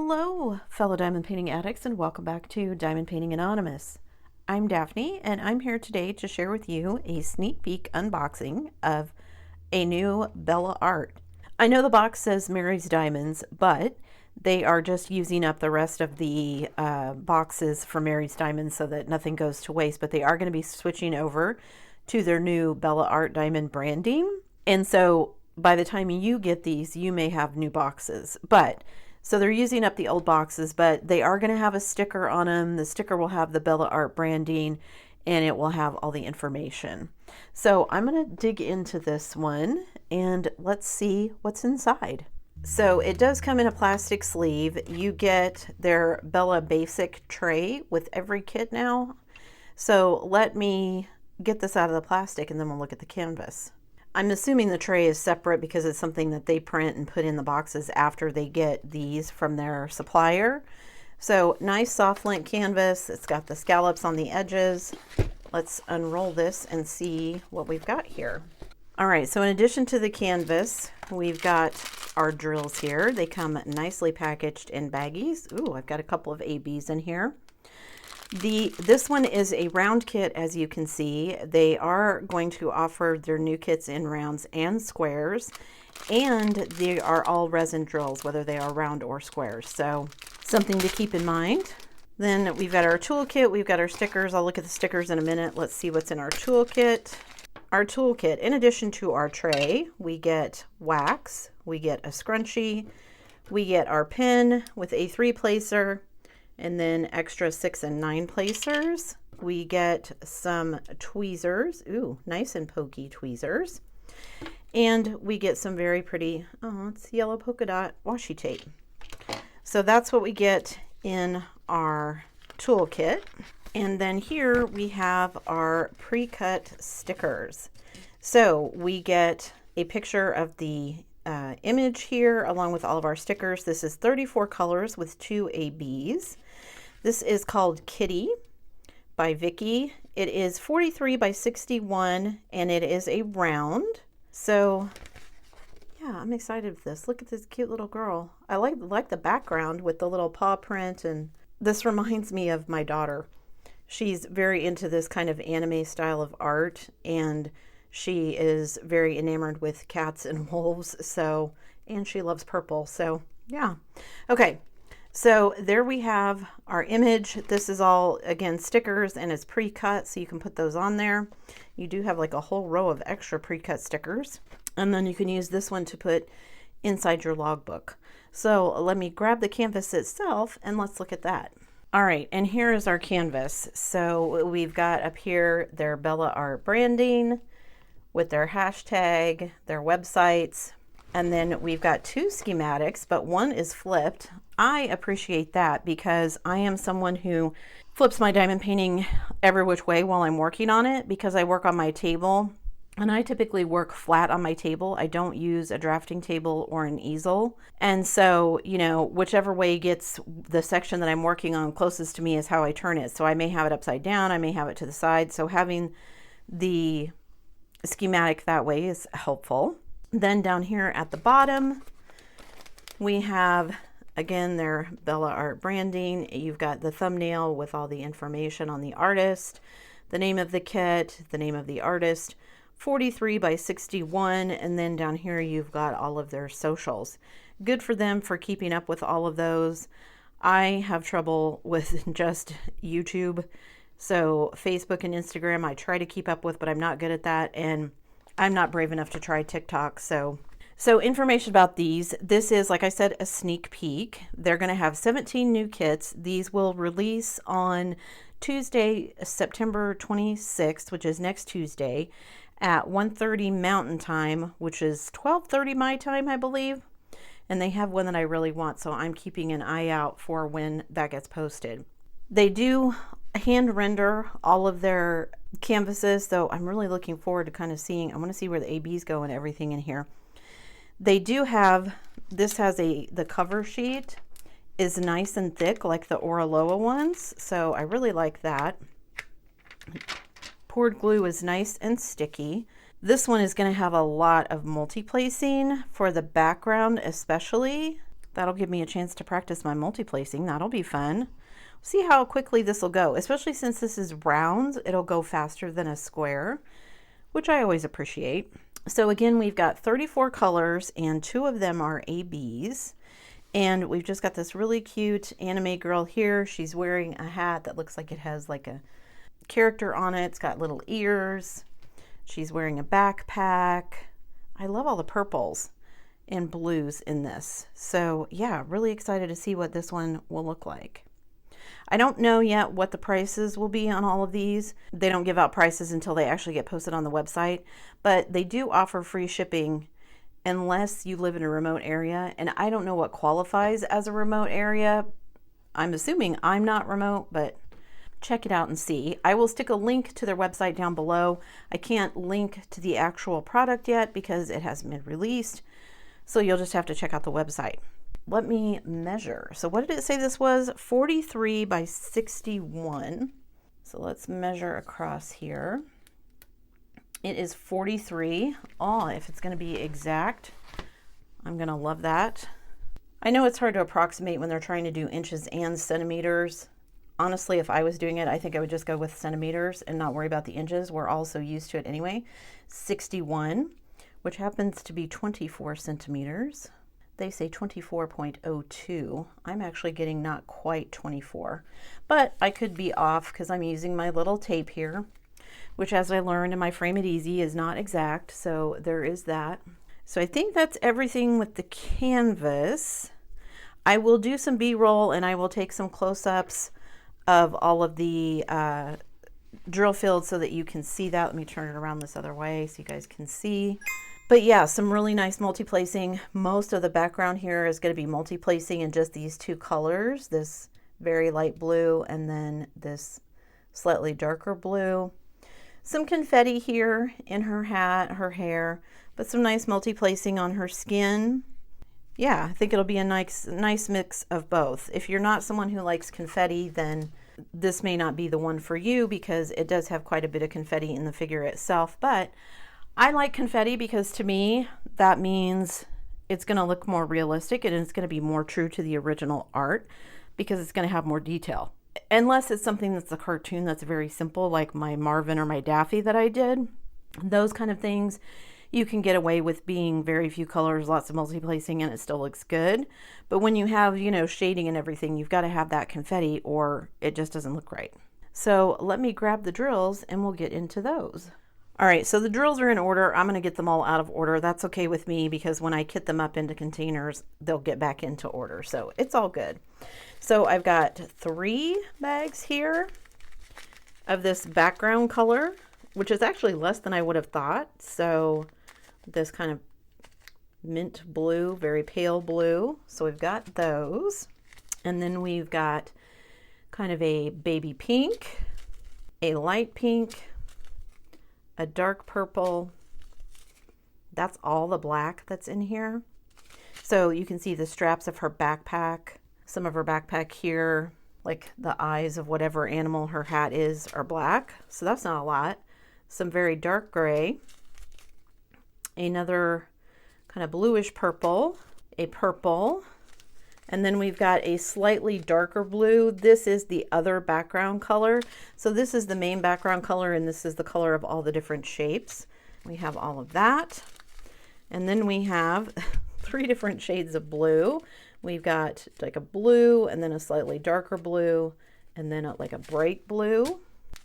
Hello, fellow diamond painting addicts, and welcome back to Diamond Painting Anonymous. I'm Daphne, and I'm here today to share with you a sneak peek unboxing of a new Bella Art. I know the box says Mary's Diamonds, but they are just using up the rest of the boxes for Mary's Diamonds so that nothing goes to waste, but they are going to be switching over to their new Bella Art diamond branding. And so by the time you get these, you may have new boxes, so they're using up the old boxes, but they are going to have a sticker on them. The sticker will have the Bella Art branding, and it will have all the information. So I'm going to dig into this one, and let's see what's inside. So it does come in a plastic sleeve. You get their Bella Basic tray with every kit now. So let me get this out of the plastic, and then we'll look at the canvas. I'm assuming the tray is separate because it's something that they print and put in the boxes after they get these from their supplier. So nice soft lint canvas. It's got the scallops on the edges. Let's unroll this and see what we've got here. All right, so in addition to the canvas, we've got our drills here. They come nicely packaged in baggies. Ooh, I've got a couple of ABs in here. This one is a round kit, as you can see. They are going to offer their new kits in rounds and squares, and they are all resin drills, whether they are round or squares. So something to keep in mind. Then we've got our toolkit. We've got our stickers. I'll look at the stickers in a minute. Let's see what's in our toolkit. Our toolkit, in addition to our tray, we get wax, we get a scrunchie, we get our pin with a 3-placer, and then extra 6 and 9 placers. We get some tweezers. Ooh, nice and pokey tweezers. And we get some very pretty, oh, it's yellow polka dot washi tape. So that's what we get in our toolkit. And then here we have our pre-cut stickers. So we get a picture of the image here along with all of our stickers. This is 34 colors with 2 ABs. This is called Kitty by Vicky. It is 43 by 61 and it is a round. So yeah, I'm excited for this. Look at this cute little girl. I like the background with the little paw print, and this reminds me of my daughter. She's very into this kind of anime style of art, and she is very enamored with cats and wolves, and she loves purple, so yeah. Okay, so there we have our image. This is all, again, stickers, and it's pre-cut, so you can put those on there. You do have like a whole row of extra pre-cut stickers, and then you can use this one to put inside your logbook. So let me grab the canvas itself, and let's look at that. All right, and here is our canvas. So we've got up here their Bella Art branding with their hashtag, their websites, and then we've got 2 schematics, but one is flipped. I appreciate that because I am someone who flips my diamond painting every which way while I'm working on it, because I work on my table, and I typically work flat on my table. I don't use a drafting table or an easel. And so, you know, whichever way gets the section that I'm working on closest to me is how I turn it. So I may have it upside down, I may have it to the side. So having the schematic that way is helpful. Then down here at the bottom, we have, again, their Bella Art branding. You've got the thumbnail with all the information on the artist, the name of the kit, the name of the artist, 43 by 61, and then down here you've got all of their socials. Good for them for keeping up with all of those. I have trouble with just YouTube, so Facebook and Instagram I try to keep up with, but I'm not good at that, and I'm not brave enough to try TikTok. So information about these. This is, like I said, a sneak peek. They're going to have 17 new kits. These will release on Tuesday, September 26th, which is next Tuesday, at 1:30 Mountain Time, which is 12:30 my time, I believe. And they have one that I really want, so I'm keeping an eye out for when that gets posted. They do hand render all of their canvases, so I'm really looking forward to kind of seeing. I want to see where the ABs go and everything in here. They do have, this has the cover sheet is nice and thick like the Oraloa ones, so I really like that. Poured glue is nice and sticky. This one is going to have a lot of multi-placing for the background especially. That'll give me a chance to practice my multi-placing. That'll be fun. See how quickly this will go, especially since this is round. It'll go faster than a square, which I always appreciate. So again, we've got 34 colors and 2 of them are ABs. And we've just got this really cute anime girl here. She's wearing a hat that looks like it has like a character on it. It's got little ears. She's wearing a backpack. I love all the purples and blues in this. So yeah, really excited to see what this one will look like. I don't know yet what the prices will be on all of these. They don't give out prices until they actually get posted on the website, but they do offer free shipping unless you live in a remote area. And I don't know what qualifies as a remote area. I'm assuming I'm not remote, but check it out and see. I will stick a link to their website down below. I can't link to the actual product yet because it hasn't been released. So you'll just have to check out the website. Let me measure. So what did it say this was? 43 by 61. So let's measure across here. It is 43. Oh, if it's going to be exact, I'm going to love that. I know it's hard to approximate when they're trying to do inches and centimeters. Honestly, if I was doing it, I think I would just go with centimeters and not worry about the inches. We're all so used to it anyway. 61, which happens to be 24 centimeters. They say 24.02. I'm actually getting not quite 24, but I could be off because I'm using my little tape here, which, as I learned in my Frame It Easy, is not exact. So there is that. So I think that's everything with the canvas. I will do some B-roll and I will take some close-ups of all of the drill fields so that you can see that. Let me turn it around this other way so you guys can see. But yeah, some really nice multi-placing. Most of the background here is going to be multi-placing in just these 2 colors, this very light blue and then this slightly darker blue. Some confetti here in her hat, her hair, but some nice multi-placing on her skin. Yeah, I think it'll be a nice mix of both. If you're not someone who likes confetti, then this may not be the one for you because it does have quite a bit of confetti in the figure itself. But I like confetti because to me, that means it's going to look more realistic and it's going to be more true to the original art because it's going to have more detail. Unless it's something that's a cartoon that's very simple, like my Marvin or my Daffy that I did. Those kind of things, you can get away with being very few colors, lots of multi-placing, and it still looks good. But when you have, you know, shading and everything, you've got to have that confetti or it just doesn't look right. So let me grab the drills and we'll get into those. All right, so the drills are in order. I'm going to get them all out of order. That's okay with me because when I kit them up into containers, they'll get back into order. So it's all good. So I've got 3 bags here of this background color, which is actually less than I would have thought. So this kind of mint blue, very pale blue. So we've got those. And then we've got kind of a baby pink, a light pink, a dark purple. That's all the black that's in here. So you can see the straps of her backpack. Some of her backpack here, like the eyes of whatever animal her hat is, are black. So that's not a lot. Some very dark gray. Another kind of bluish purple. A purple. And then we've got a slightly darker blue. This is the other background color. So this is the main background color and this is the color of all the different shapes. We have all of that. And then we have 3 different shades of blue. We've got like a blue and then a slightly darker blue and then like a bright blue.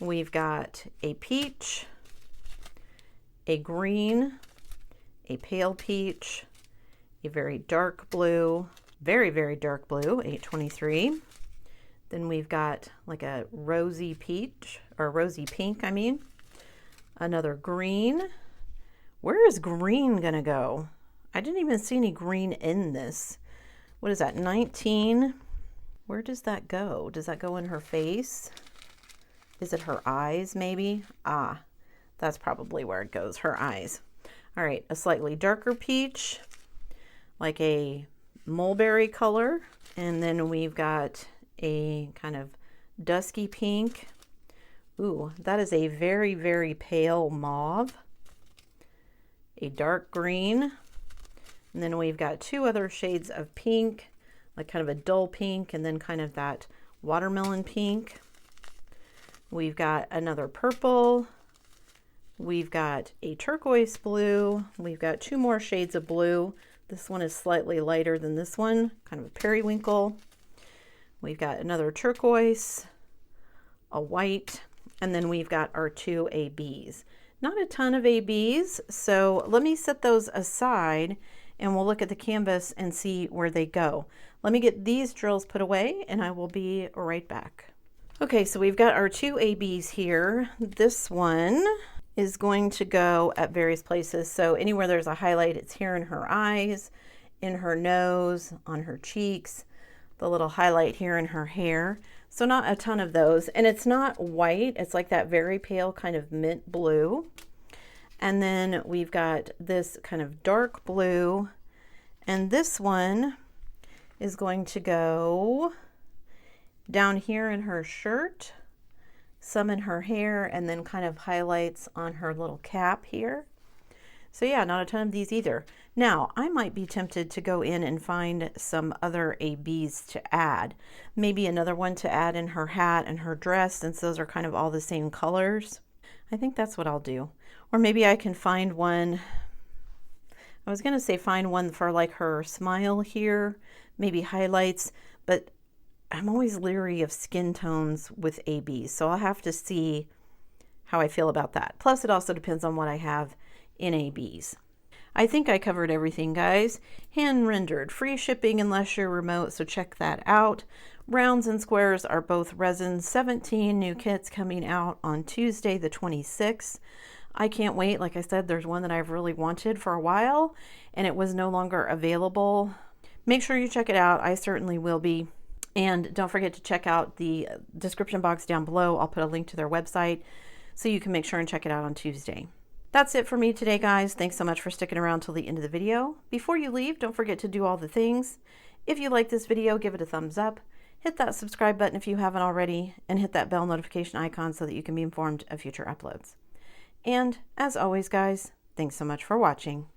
We've got a peach, a green, a pale peach, a very dark blue, very, very dark blue, 823. Then we've got like a rosy peach, or rosy pink, I mean. Another green. Where is green gonna go? I didn't even see any green in this. What is that, 19? Where does that go? Does that go in her face? Is it her eyes, maybe? Ah, that's probably where it goes, her eyes. All right, a slightly darker peach, like a mulberry color, and then we've got a kind of dusky pink. Ooh, that is a very, very pale mauve, a dark green, and then we've got 2 other shades of pink, like kind of a dull pink, and then kind of that watermelon pink. We've got another purple. We've got a turquoise blue. We've got 2 more shades of blue. This one is slightly lighter than this one, kind of a periwinkle. We've got another turquoise, a white, and then we've got our 2 ABs. Not a ton of ABs, so let me set those aside and we'll look at the canvas and see where they go. Let me get these drills put away and I will be right back. Okay, so we've got our 2 ABs here. This one is going to go at various places. So anywhere there's a highlight, it's here in her eyes, in her nose, on her cheeks, the little highlight here in her hair. So not a ton of those. And it's not white, it's like that very pale kind of mint blue. And then we've got this kind of dark blue. And this one is going to go down here in her shirt, some in her hair, and then kind of highlights on her little cap here. So yeah, not a ton of these either. Now, I might be tempted to go in and find some other ABs to add. Maybe another one to add in her hat and her dress, since those are kind of all the same colors. I think that's what I'll do. Or maybe I can find one, I was gonna say find one for like her smile here, maybe highlights, but I'm always leery of skin tones with ABs, so I'll have to see how I feel about that. Plus, it also depends on what I have in ABs. I think I covered everything, guys. Hand rendered, free shipping unless you're remote, so check that out. Rounds and squares are both resin. 17 new kits coming out on Tuesday the 26th. I can't wait. Like I said, there's one that I've really wanted for a while, and it was no longer available. Make sure you check it out. I certainly will be. And don't forget to check out the description box down below. I'll put a link to their website so you can make sure and check it out on Tuesday. That's it for me today, guys. Thanks so much for sticking around till the end of the video. Before you leave, don't forget to do all the things. If you like this video, give it a thumbs up. Hit that subscribe button if you haven't already, and hit that bell notification icon so that you can be informed of future uploads. And as always, guys, thanks so much for watching.